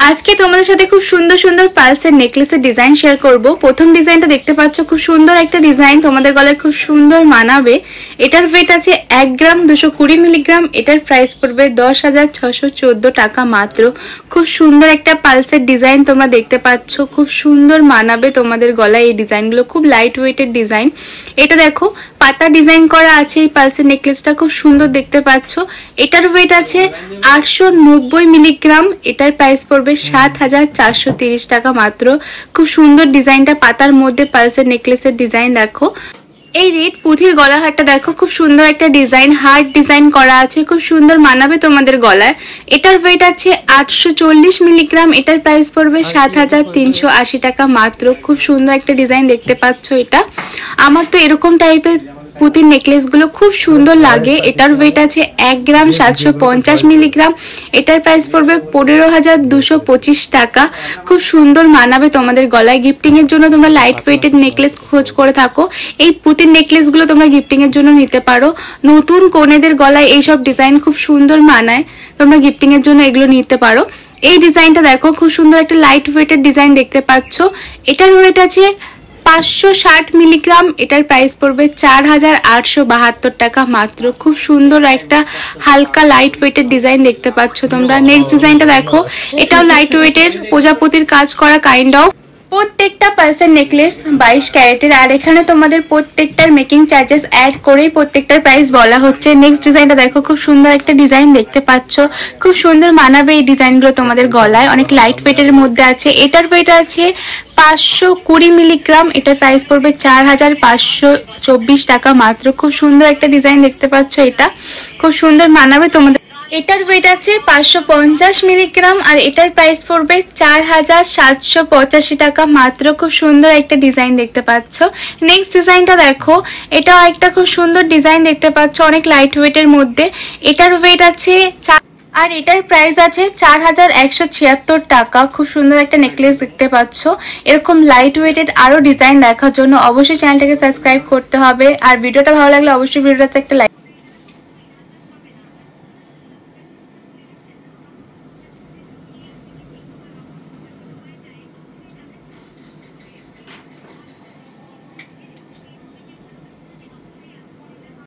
আজকে তোমাদের সাথে খুব সুন্দর সুন্দর পালসের নেকলেসের ডিজাইন শেয়ার করব। প্রথম ডিজাইনটা দেখতে পাচ্ছ, খুব সুন্দর একটা ডিজাইন, তোমাদের গলায় খুব সুন্দর মানাবে। এটার ওয়েট আছে 1 গ্রাম 220 মিলিগ্রাম। এটার প্রাইস পড়বে 10,614 টাকা মাত্র। খুব সুন্দর একটা পালসের ডিজাইন তোমরা দেখতে পাচ্ছ, খুব সুন্দর মানাবে তোমাদের গলায়। এই ডিজাইনগুলো খুব লাইট ওয়েটের ডিজাইন। এটা দেখো পাতা ডিজাইন করা আছে। এই পালসের নেকলেসটা খুব সুন্দর দেখতে পাচ্ছ। এটার ওয়েট আছে 890 মিলিগ্রাম। এটার প্রাইস পড়বে 7,430 টাকা মাত্র। খুব সুন্দর ডিজাইনটা, পাতার মধ্যে পালসের নেকলেসের ডিজাইন দেখো। এই রেড পুঁথির গলা হারটা দেখো, খুব সুন্দর একটা ডিজাইন, হার্ট ডিজাইন করা আছে, খুব সুন্দর মানাবে তোমাদের গলায়। এটার ওয়েট আছে 840 মিলিগ্রাম। এটার প্রাইস পড়বে 7,380 টাকা মাত্র। খুব সুন্দর একটা ডিজাইন দেখতে পাচ্ছ। এটা আমার তো এরকম টাইপের পুঁতির নেকলেসগুলো খুব সুন্দর লাগে। এটার ওয়েট আছে 1 গ্রাম 750 মিলিগ্রাম। এটার প্রাইস পড়বে 15,225 টাকা। খুব সুন্দর মানাবে তোমাদের গলায়। গিফটিং এর জন্য তোমরা লাইট ওয়েটেড নেকলেস খোঁজ করে থাকো, এই পুঁতির নেকলেসগুলো তোমরা গিফটিং এর জন্য নিতে পারো। নতুন কনেদের গলায় এইসব ডিজাইন খুব সুন্দর মানায়, তোমরা গিফটিং এর জন্য এগুলো নিতে পারো। এই ডিজাইনটা দেখো, খুব সুন্দর একটা লাইট ওয়েটেড ডিজাইন দেখতে পাচ্ছ। এটার ওয়েট আছে 560 মিলিগ্রাম। এটার প্রাইস পড়বে 4,872 টাকা মাত্র। খুব সুন্দর একটা হালকা লাইট ওয়েটের ডিজাইন দেখতে পাচ্ছ তোমরা। নেক্সট ডিজাইনটা দেখো, এটাও লাইট ওয়েটের, প্রজাপতির কাজ করা কাইন্ড অফ। প্রত্যেকটা পালসের নেকলেস 22 ক্যারেটের, আর এখানে তোমাদের প্রত্যেকটার মেকিং চার্জেস অ্যাড করেই প্রত্যেকটার প্রাইস বলা হচ্ছে। নেক্সট ডিজাইনটা দেখো, খুব সুন্দর একটা ডিজাইন দেখতে পাচ্ছ, খুব সুন্দর মানাবে এই ডিজাইনগুলো তোমাদের গলায়। অনেক লাইট ওয়েটের মধ্যে আছে। এটার ওয়েট আছে 520 মিলিগ্রাম। এটার প্রাইস পড়বে 4,524 টাকা মাত্র। খুব সুন্দর একটা ডিজাইন দেখতে পাচ্ছ, এটা খুব সুন্দর মানাবে তোমাদের। এটার ওয়েট আছে 550 মিলিগ্রাম, আর এটার প্রাইস পড়বে 4,785 টাকা মাত্র। খুব সুন্দর একটা ডিজাইন দেখতে পাচ্ছ। নেক্সট ডিজাইনটা দেখো, এটাও একটা খুব সুন্দর ডিজাইন দেখতে পাচ্ছ, অনেক লাইট ওয়েটের মধ্যে। এটার ওয়েট আছে আর এটার প্রাইস আছে 4,176 টাকা। খুব সুন্দর একটা নেকলেস দেখতে পাচ্ছ। এরকম লাইট ওয়েটেড আরো ডিজাইন দেখার জন্য অবশ্যই চ্যানেলটাকে সাবস্ক্রাইব করতে হবে। আর ভিডিওটা ভালো লাগলে অবশ্যই ভিডিওটাতে একটা লাইক